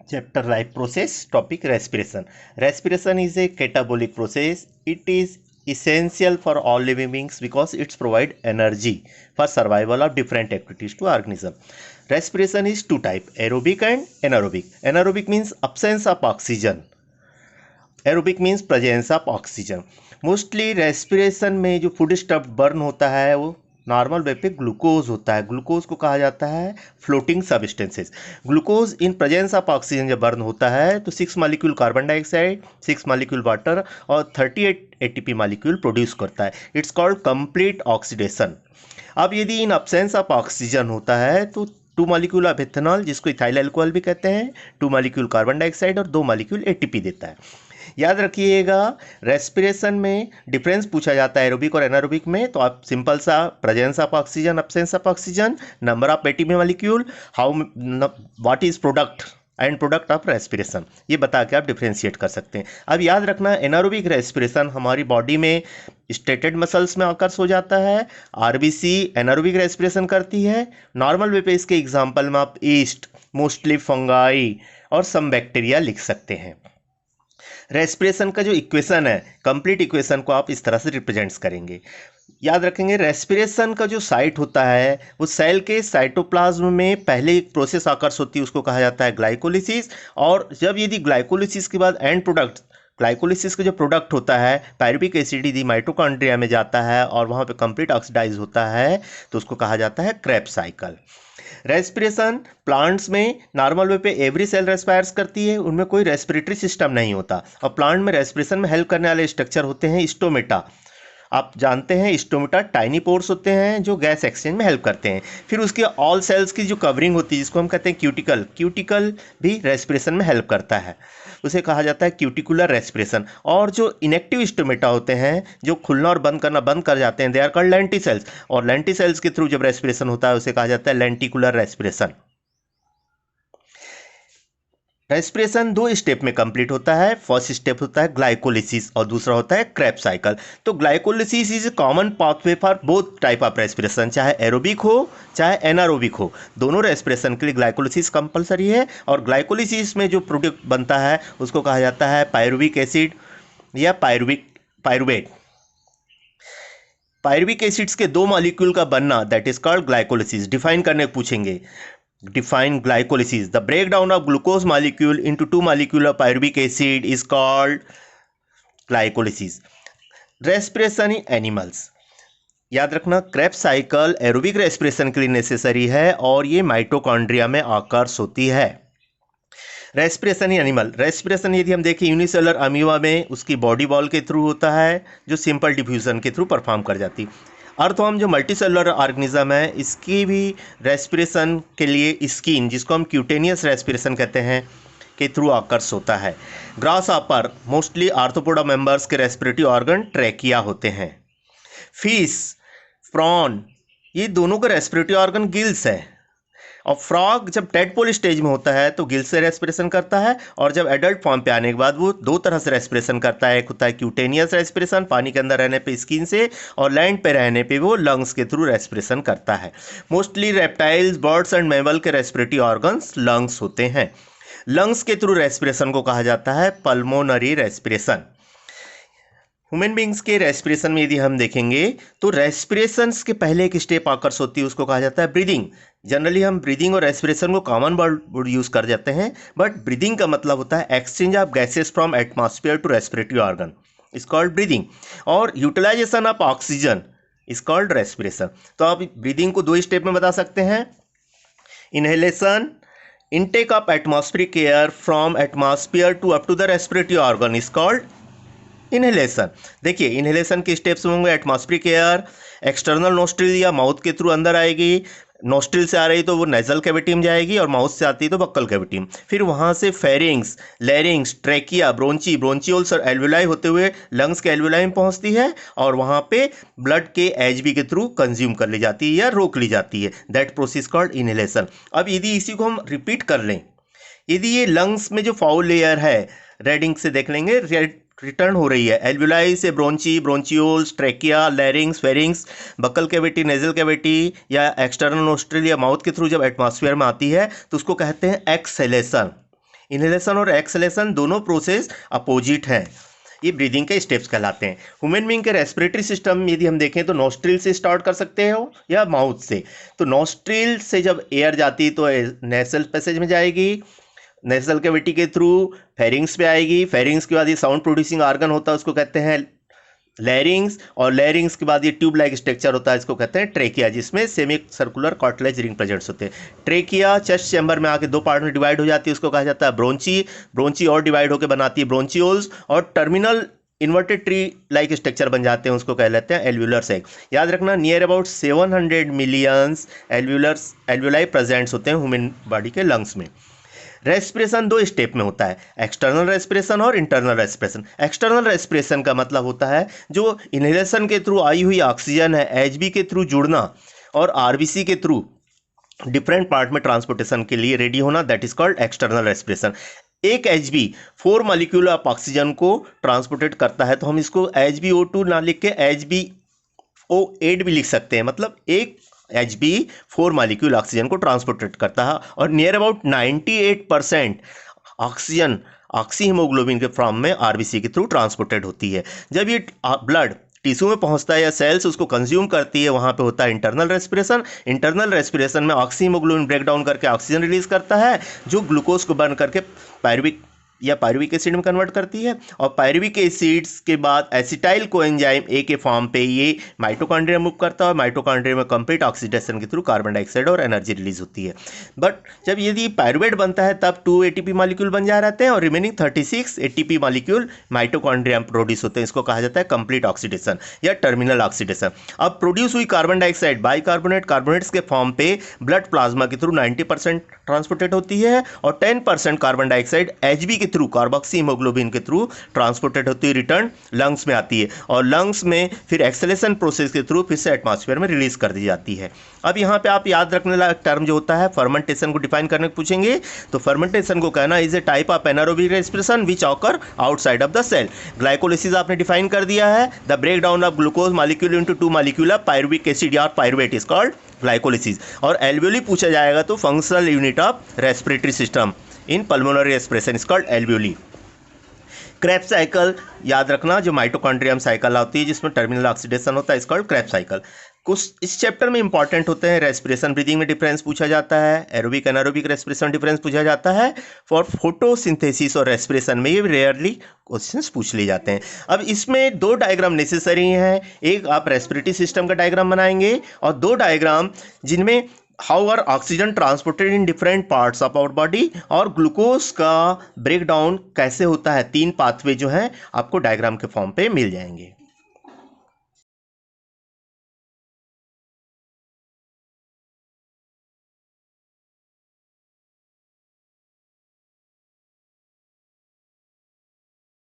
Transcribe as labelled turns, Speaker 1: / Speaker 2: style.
Speaker 1: Chapter Life Process, topic respiration. Respiration is a catabolic process. It is essential for all living beings because it provides energy for survival of different activities to organism. Respiration is two type, aerobic and anaerobic. Anaerobic means absence of oxygen. Aerobic means presence of oxygen. Mostly respiration में जो food stuff burn होता है वो normal way पे glucose होता है. Glucose को कहा जाता है floating substances. Glucose in presence of oxygen जब बर्न होता है तो 6 molecule carbon dioxide, 6 molecule water और 38 एटीपी मॉलिक्यूल प्रोड्यूस करता है. It's called complete oxidation. अब यदि इन अब्सेंस ऑफ ऑक्सीजन होता है तो 2 मॉलिक्यूल ऑफ इथेनॉल, जिसको इथाइल अल्कोहल भी कहते हैं, 2 मॉलिक्यूल कार्बन डाइऑक्साइड और 2 मॉलिक्यूल एटीपी देता है. याद रखिएगा, रेस्पिरेशन में डिफरेंस पूछा जाता है एरोबिक और एनारोबिक में, तो आप सिंपल सा presence of oxygen, absence of oxygen, number of ATP molecule, how what is product and product of respiration, ये बता के आप डिफ्रेंशिएट कर सकते हैं. अब याद रखना, एनारोबिक रेस्पिरेशन हमारी बॉडी में स्टेटेड मसल्स में आकर्ष हो जाता है. आरबीसी एनारोबिक रेस्पिरेशन करती है. नॉर्मल वे पे इसके एग्जांपल में आप ईस्ट, मोस्टली फंगाई और सम बैक्टीरिया लिख सकते हैं. रेस्पिरेशन का जो इक्वेशन है, कंप्लीट इक्वेशन को आप इस तरह से रिप्रेजेंट्स करेंगे. याद रखेंगे, रेस्पिरेशन का जो साइट होता है वो सेल के साइटोप्लाज्म में पहले एक प्रोसेस आकर्ष होती है, उसको कहा जाता है ग्लाइकोलिसिस. और जब यदि ग्लाइकोलिसिस के बाद एंड प्रोडक्ट, ग्लाइकोलिसिस का जो प्रोडक्ट होता है पायरुविक एसिड यदि माइटोकॉन्ड्रिया में जाता है और वहाँ पे कंप्लीट ऑक्सीडाइज होता है तो उसको कहा जाता है क्रेब्स साइकिल. रेस्पिरेशन प्लांट्स में नॉर्मल वे पे एवरी सेल रेस्पायर्स करती है, उनमें कोई रेस्पिरेटरी सिस्टम नहीं होता. और प्लांट में रेस्पिरेशन में हेल्प करने वाले स्ट्रक्चर होते हैं स्टोमेटा. आप जानते हैं स्टोमेटा टाइनी पोर्स होते हैं जो गैस एक्सचेंज में हेल्प करते हैं. फिर उसके ऑल सेल्स की जो कवरिंग होती है जिसको हम कहते हैं क्यूटिकल, क्यूटिकल भी रेस्पिरेशन में हेल्प करता है, उसे कहा जाता है क्यूटिकुलर रेस्पिरेशन. और जो इनएक्टिव स्टोमेटा होते हैं जो खुलना और बंद करना बंद कर जाते हैं, they are called lenticels. और लेंटी सेल्स के थ्रू जब रेस्पिरेशन होता है उसे कहा जाता है लेंटिकुलर रेस्पिरेशन. रेस्पिरेशन 2 स्टेप में कंप्लीट होता है. फर्स्ट स्टेप होता है ग्लाइकोलिसिस और दूसरा होता है क्रेब्स साइकिल. तो glycolysis is a common pathway for both type of respiration, चाहे एरोबिक हो चाहे एनारोबिक हो, दोनों रेस्पिरेशन के लिए ग्लाइकोलिसिस कंपलसरी है. और ग्लाइकोलिसिस में जो प्रोडक्ट बनता है उसको कहा जाता है पायरुविक एसिड या पायरुवेट. पायरुविक एसिड्स के 2 मॉलिक्यूल का बनना, that is called glycolysis. Define करने पूछेंगे, define glycolysis. The breakdown of glucose molecule into 2 molecule of pyruvic acid is called glycolysis. Respiration in animals. याद रखना, क्रेब्स साइकिल एरोबिक रेस्पिरेशन के लिए necessary है और ये माइटोकॉन्ड्रिया में आकर्ष होती है. Respiration in animal. रेस्पिरेशन यदि हम देखें यूनिसेलुलर अमीबा में उसकी बॉडी वॉल के थ्रू होता है जो सिंपल डिफ्यूजन के थ्रू परफॉर्म कर जाती है. अर्थवर्म जो मल्टीसेलुलर ऑर्गेनिज्म है इसकी भी रेस्पिरेशन के लिए स्किन, जिसको हम क्यूटेनियस रेस्पिरेशन कहते हैं, के थ्रू आकर्ष होता है. ग्रास ऑपर मोस्टली आर्थ्रोपोडा मेंबर्स के रेस्पिरेटरी ऑर्गन ट्रैकिया होते हैं. फिश, प्रॉन, ये दोनों के रेस्पिरेटरी ऑर्गन गिल्स है. और फ्रॉग जब टेडपोल स्टेज में होता है तो गिल से रेस्पिरेशन करता है, और जब एडल्ट फॉर्म पे आने के बाद वो 2 तरह से रेस्पिरेशन करता है. एक होता है क्यूटेनियस रेस्पिरेशन, पानी के अंदर रहने पे स्किन से, और लैंड पे रहने पे वो लंग्स के थ्रू रेस्पिरेशन करता है. Mostly reptiles, birds and mammal के रेस्पिरेटरी ऑर्गन्स लंग्स होते हैं. लंग्स के थ्रू रेस्पिरेशन को कहा जाता है पल्मोनरी रेस्पिरेशन. ह्यूमन बींग्स के रेस्पिरेशन में यदि हम देखेंगे तो रेस्पिरेशन के पहले एक स्टेप आकर्ष होती है, उसको कहा जाता है ब्रीदिंग. जनरली हम ब्रीदिंग और रेस्पिरेशन को कॉमन वर्ड यूज कर जाते हैं, बट ब्रीदिंग का मतलब होता है exchange of gases from atmosphere to respiratory organ, is called breathing. और utilization of oxygen is called respiration. तो आप ब्रीदिंग को 2 स्टेप में बता सकते हैं. Inhalation, intake of atmospheric air from atmosphere to up to the respiratory organ is called inhalation. देखिए inhalation के स्टेप्स होंगे, एटमॉस्फेरिक एयर एक्सटर्नल नोस्ट्रिल या माउथ के थ्रू अंदर आएगी, नोस्ट्रिल से आ रही तो वो नेजल कैविटी में जाएगी, और माउथ से आती है तो बक्कल कैविटी में. फिर वहाँ से फेरिंग्स, लैरिंग्स, ट्रैकिया, ब्रोंचियोल्स और एल्वुलाई होते हुए लंग्स के एल्वुलाई में पहुँचती है, और वहाँ पे ब्लड के एचबी के थ्रू कंज्यूम कर ली जाती है या रोक ली जाती है. That process called inhalation. अब यदि इसी को हम रिपीट कर लें, यदि ये लंग्स में जो फाउल लेयर है, रेडिंग से देख लेंगे, रिटर्न हो रही है एल्वुलाई से bronchioles, trachea, larynx, pharynx, buccal cavity, nasal cavity या एक्सटर्नल नोस्ट्रिल या माउथ के थ्रू जब एटमॉस्फेयर में आती है तो उसको कहते हैं एक्सहेलेशन. इनहेलेशन और एक्सहेलेशन दोनों प्रोसेस अपोजिट हैं। ये ब्रीदिंग के स्टेप्स कहलाते हैं। ह्यूमन बीइंग के रेस्पिरेटरी सिस्टम यदि हम देखें तो नोस्ट्रिल से स्टार्ट कर सकते हो या माउथ से। तो नोस्ट्रिल से जब एयर जाती तो नेसल पैसेज में जाएगी, नेसल कैविटी के थ्रू फेरिंग्स पे आएगी, फेरिंग्स के बाद ये साउंड प्रोड्यूसिंग आर्गन होता है उसको कहते हैं लैरिंग्स, और लैरिंग्स के बाद ये ट्यूब लाइक स्ट्रक्चर होता है इसको कहते हैं ट्रेकिया, जिसमें semi circular cartilage ring presents होते हैं। ट्रेकिया चेस्ट चैम्बर में आके दो पार्ट में डिवाइड हो जाती है, उसको कहा जाता है ब्रोंची। ब्रोंची और डिवाइड होकर बनाती है ब्रोंचियोल्स, और terminal inverted tree like structure बन जाते हैं, उसको कह लेते हैं एल्व्यूलर सैक। याद रखना near about 700 millions alveoli presents होते हैं ह्यूमन बॉडी के लंग्स में। रेस्पिरेशन दो स्टेप में होता है, एक्सटर्नल रेस्पिरेशन और इंटरनल रेस्पिरेशन। एक्सटर्नल रेस्पिरेशन का मतलब होता है जो इनहेलेशन के थ्रू आई हुई ऑक्सीजन है एचबी के थ्रू जुड़ना और आरबीसी के थ्रू डिफरेंट पार्ट में ट्रांसपोर्टेशन के लिए रेडी होना, that is called external respiration. एक एचबी 4 मॉलिक्यूल ऑफ ऑक्सीजन को ट्रांसपोर्टेट करता है, तो हम इसको HbO2 ना लिख के HbO8 भी लिख सकते हैं। मतलब एक HB 4 मॉलिक्यूल ऑक्सीजन को ट्रांसपोर्टेट करता है, और near about 98% oxygen oxy haemoglobin के फॉर्म में आरबीसी के थ्रू ट्रांसपोर्टेड होती है। जब ये ब्लड टिश्यू में पहुंचता है या सेल्स उसको कंज्यूम करती है, वहां पे होता है इंटरनल रेस्पिरेशन। इंटरनल रेस्पिरेशन में ऑक्सी हीमोग्लोबिन ब्रेक डाउन करके ऑक्सीजन रिलीज करता है, जो ग्लूकोज को बर्न करके पायरुविक या पायरुविक एसिड में कन्वर्ट करती है, और पायरुविक एसिड्स के बाद एसिटाइल कोएंजाइम ए के फॉर्म पे ये माइटोकॉन्ड्रिया मूव करता है। माइटोकॉन्ड्रिया में कंप्लीट ऑक्सीडेशन के थ्रू कार्बन डाइऑक्साइड और एनर्जी रिलीज होती है। बट जब यदि पायरुवेट बनता है तब 2 एटीपी मॉलिक्यूल बन जा रहते हैं, और रिमेनिंग 36 एटीपी मॉलिक्यूल माइटोकॉन्ड्रिया में प्रोड्यूस होते हैं। इसको कहा जाता है कंप्लीट ऑक्सीडेशन या टर्मिनल ऑक्सीडेशन। अब प्रोड्यूस हुई कार्बन डाइऑक्साइड बाइकार्बोनेट कार्बोनेट्स के फॉर्म पे ब्लड प्लाज्मा के थ्रू 90% ट्रांसपोर्टेड होती है, और 10% कार्बन डाइऑक्साइड एचबी के थ्रू कार्बोक्सी हीमोग्लोबिन के थ्रू ट्रांसपोर्टेड होती है, रिटर्न लंग्स में आती है, और लंग्स में फिर एक्सेलेशन प्रोसेस के थ्रू फिर से एटमॉस्फेयर में रिलीज कर दी जाती है। अब यहाँ पे आप याद रखने वाला टर्म जो होता है फर्मेंटेशन को डिफाइन करने को पूछेंगे, तो फर्मेंटेशन को कहना is a type of anaerobic respiration which occur outside of the cell. Glycolysis आपने डिफाइन कर दिया है, the break down of glucose molecule into 2 molecule of pyruvic acid या पायरुवेट इज कॉल्ड ग्लाइकोलिसिस। और एल्वियोली पूछा जाएगा तो functional unit of respiratory system in pulmonary respiration is called alveoli. Krebs cycle याद रखना, जो माइटोकॉन्ड्रियम साइकिल होती है जिसमें टर्मिनल ऑक्सीडेशन होता है, इज कॉल्ड क्रेब्स साइकिल। कुछ इस चैप्टर में इंपॉर्टेंट होते हैं, रेस्पिरेशन ब्रीदिंग में डिफरेंस पूछा जाता है, एरोबिक एनारोबिक रेस्पिरेशन डिफरेंस पूछा जाता है, फॉर फोटोसिंथेसिस और रेस्पिरेशन में ये रेयरली क्वेश्चंस पूछ लिए जाते हैं। अब इसमें 2 डायग्राम नेसेसरी हैं, एक आप रेस्पिरेटरी सिस्टम का डायग्राम बनाएंगे और 2 डायग्राम जिनमें how are oxygen transported in different parts of our body और ग्लूकोज का ब्रेक डाउन कैसे होता है। 3 पाथवे जो हैं आपको डायग्राम के फॉर्म पे मिल जाएंगे।